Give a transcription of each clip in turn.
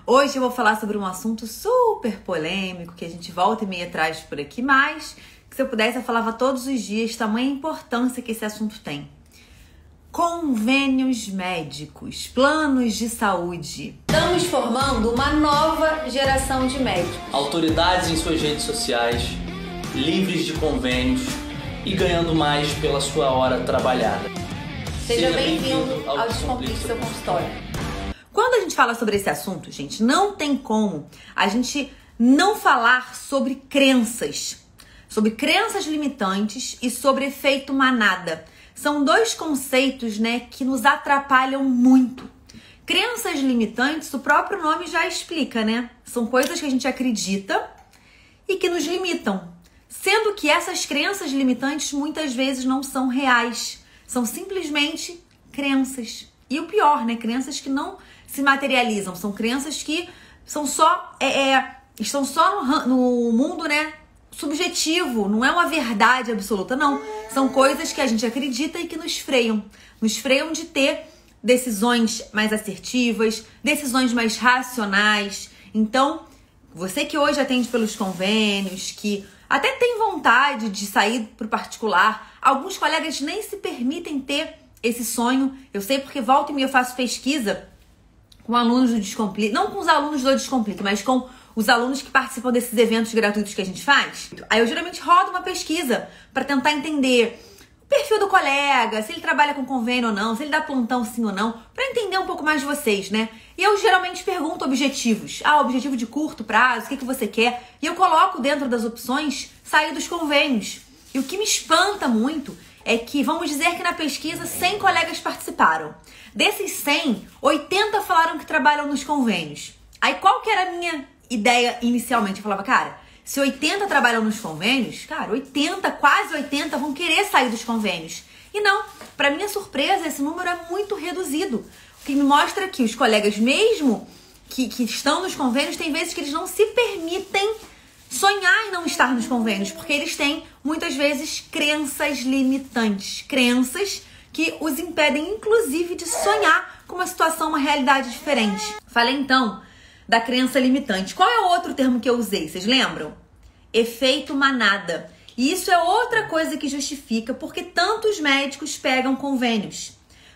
Hoje eu vou falar sobre um assunto super polêmico que a gente volta e meia traz por aqui, mas que se eu pudesse eu falava todos os dias, tamanha importância que esse assunto tem. Convênios médicos, planos de saúde. Estamos formando uma nova geração de médicos. Autoridades em suas redes sociais, livres de convênios e ganhando mais pela sua hora trabalhada. Seja bem-vindo ao Descomplique Seu Consultório. Quando a gente fala sobre esse assunto, gente, não tem como a gente não falar sobre crenças limitantes e sobre efeito manada. São dois conceitos, né, que nos atrapalham muito. Crenças limitantes, o próprio nome já explica, né? São coisas que a gente acredita e que nos limitam. Sendo que essas crenças limitantes muitas vezes não são reais. São simplesmente crenças. E o pior, né? Crenças que não se materializam. São crenças que são só, estão só no mundo, né, subjetivo. Não é uma verdade absoluta, não. São coisas que a gente acredita e que nos freiam. Nos freiam de ter decisões mais assertivas, decisões mais racionais. Então, você que hoje atende pelos convênios, que até tem vontade de sair para o particular, alguns colegas nem se permitem ter esse sonho. Eu sei porque volta e meia eu faço pesquisa com alunos do Descomplique, não com os alunos do Descomplique, mas com os alunos que participam desses eventos gratuitos que a gente faz. Aí eu geralmente rodo uma pesquisa para tentar entender o perfil do colega, se ele trabalha com convênio ou não, se ele dá plantão sim ou não, para entender um pouco mais de vocês, né? E eu geralmente pergunto objetivos. Objetivo de curto prazo, o que você quer? E eu coloco dentro das opções sair dos convênios. E o que me espanta muito é que, vamos dizer que na pesquisa 100 colegas participaram. Desses 100, 80 falaram que trabalham nos convênios. Aí qual que era a minha ideia inicialmente? Eu falava, cara, se 80 trabalham nos convênios, cara, 80, quase 80 vão querer sair dos convênios. E não, para minha surpresa, esse número é muito reduzido. O que me mostra que os colegas mesmo que estão nos convênios, tem vezes que eles não se permitem sonhar em não estar nos convênios, porque eles têm, muitas vezes, crenças limitantes. Crenças que os impedem, inclusive, de sonhar com uma situação, uma realidade diferente. Falei, então, da crença limitante. Qual é o outro termo que eu usei? Vocês lembram? Efeito manada. E isso é outra coisa que justifica porque tantos médicos pegam convênios.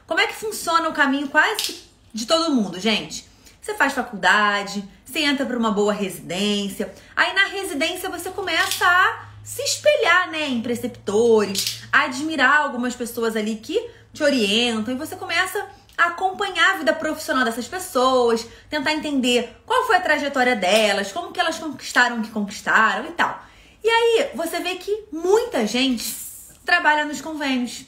Como é que funciona o caminho quase de todo mundo, gente? Você faz faculdade, você entra para uma boa residência, aí na residência você começa a se espelhar, né, em preceptores, a admirar algumas pessoas ali que te orientam e você começa a acompanhar a vida profissional dessas pessoas, tentar entender qual foi a trajetória delas, como que elas conquistaram o que conquistaram e tal. E aí você vê que muita gente trabalha nos convênios.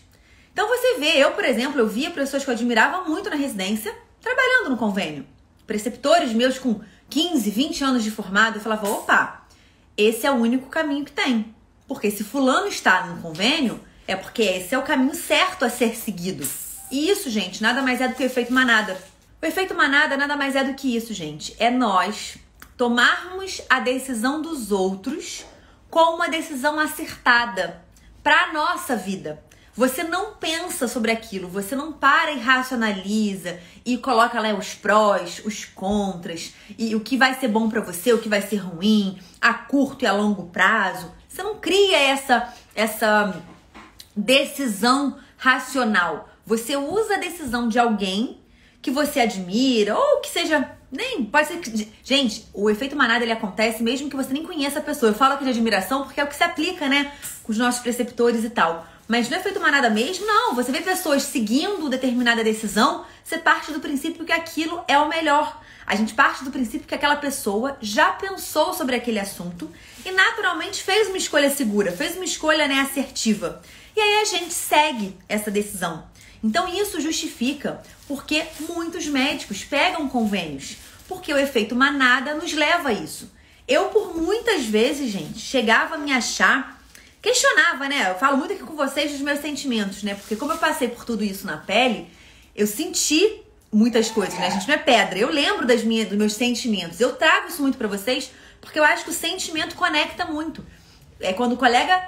Então você vê, eu, por exemplo, eu via pessoas que eu admirava muito na residência trabalhando no convênio. Preceptores meus com 15, 20 anos de formado, eu falava, opa, esse é o único caminho que tem. Porque se fulano está no convênio, é porque esse é o caminho certo a ser seguido. E isso, gente, nada mais é do que o efeito manada. O efeito manada nada mais é do que isso, gente. É nós tomarmos a decisão dos outros com uma decisão acertada para a nossa vida. Você não pensa sobre aquilo, você não para e racionaliza e coloca lá os prós, os contras, e o que vai ser bom para você, o que vai ser ruim, a curto e a longo prazo. Você não cria essa decisão racional. Você usa a decisão de alguém que você admira ou que seja, nem pode ser que, gente, o efeito manada ele acontece mesmo que você nem conheça a pessoa. Eu falo aqui de admiração porque é o que se aplica, né, com os nossos preceptores e tal. Mas no efeito manada mesmo, não. Você vê pessoas seguindo determinada decisão, você parte do princípio que aquilo é o melhor. A gente parte do princípio que aquela pessoa já pensou sobre aquele assunto e naturalmente fez uma escolha segura, fez uma escolha, né, assertiva. E aí a gente segue essa decisão. Então isso justifica porque muitos médicos pegam convênios, porque o efeito manada nos leva a isso. Eu, por muitas vezes, gente, chegava a me achar, questionava, né? Eu falo muito aqui com vocês dos meus sentimentos, né? Porque como eu passei por tudo isso na pele, eu senti muitas coisas, né? A gente não é pedra. Eu lembro dos meus sentimentos. Eu trago isso muito pra vocês porque eu acho que o sentimento conecta muito. É quando o colega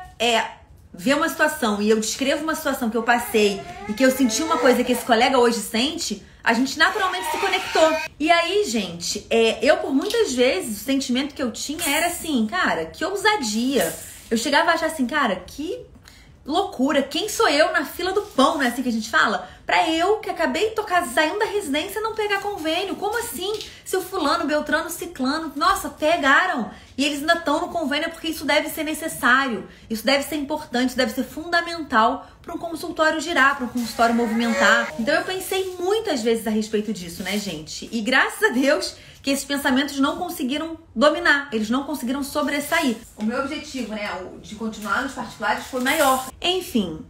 vê uma situação e eu descrevo uma situação que eu passei e que eu senti uma coisa que esse colega hoje sente, a gente naturalmente se conectou. E aí, gente, eu por muitas vezes, o sentimento que eu tinha era assim, cara, que ousadia. Eu chegava a achar assim, cara, que loucura, quem sou eu na fila do pão, né? Assim que a gente fala? Pra eu, que acabei de tocar, saindo da residência, não pegar convênio. Como assim? Se o fulano, beltrano, ciclano, nossa, pegaram. E eles ainda estão no convênio porque isso deve ser necessário. Isso deve ser importante, isso deve ser fundamental para um consultório girar, para um consultório movimentar. Então eu pensei muitas vezes a respeito disso, né, gente? E graças a Deus que esses pensamentos não conseguiram dominar, eles não conseguiram sobressair. O meu objetivo, né, de continuar nos particulares foi maior. Enfim,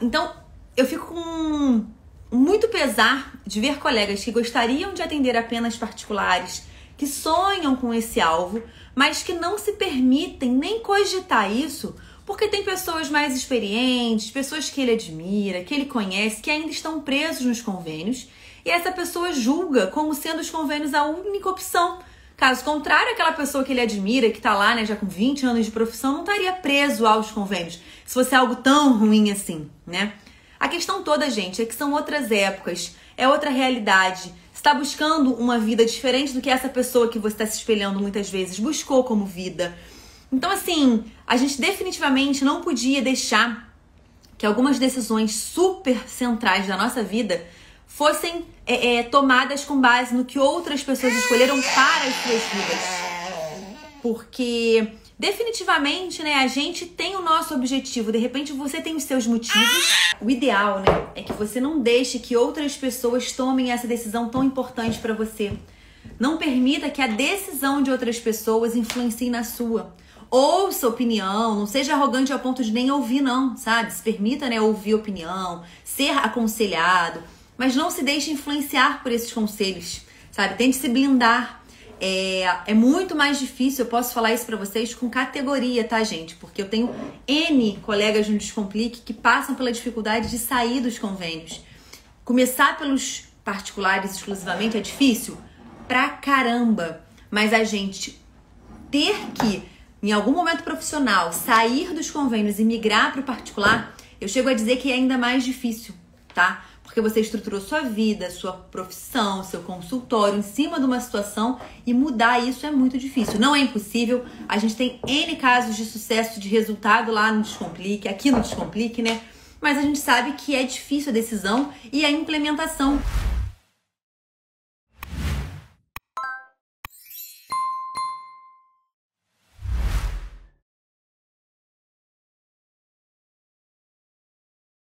então eu fico com muito pesar de ver colegas que gostariam de atender apenas particulares, que sonham com esse alvo, mas que não se permitem nem cogitar isso, porque tem pessoas mais experientes, pessoas que ele admira, que ele conhece, que ainda estão presos nos convênios, e essa pessoa julga como sendo os convênios a única opção. Caso contrário, aquela pessoa que ele admira, que está lá, né, já com 20 anos de profissão, não estaria preso aos convênios, se fosse algo tão ruim assim, né? A questão toda, gente, é que são outras épocas, é outra realidade. Você está buscando uma vida diferente do que essa pessoa que você está se espelhando muitas vezes buscou como vida. Então, assim, a gente definitivamente não podia deixar que algumas decisões super centrais da nossa vida fossem tomadas com base no que outras pessoas escolheram para as suas vidas. Porque definitivamente, né, a gente tem o nosso objetivo, de repente você tem os seus motivos. O ideal, né, é que você não deixe que outras pessoas tomem essa decisão tão importante para você. Não permita que a decisão de outras pessoas influencie na sua. Ouça opinião, não seja arrogante ao ponto de nem ouvir, não, sabe? Se permita, né, ouvir opinião, ser aconselhado, mas não se deixe influenciar por esses conselhos, sabe? Tente se blindar. É muito mais difícil, eu posso falar isso pra vocês com categoria, tá, gente? Porque eu tenho N colegas no Descomplique que passam pela dificuldade de sair dos convênios. Começar pelos particulares exclusivamente é difícil? Pra caramba! Mas a gente ter que, em algum momento profissional, sair dos convênios e migrar para o particular, eu chego a dizer que é ainda mais difícil, tá? Porque você estruturou sua vida, sua profissão, seu consultório em cima de uma situação e mudar isso é muito difícil. Não é impossível, a gente tem N casos de sucesso, de resultado lá no Descomplique, aqui no Descomplique, né? Mas a gente sabe que é difícil a decisão e a implementação.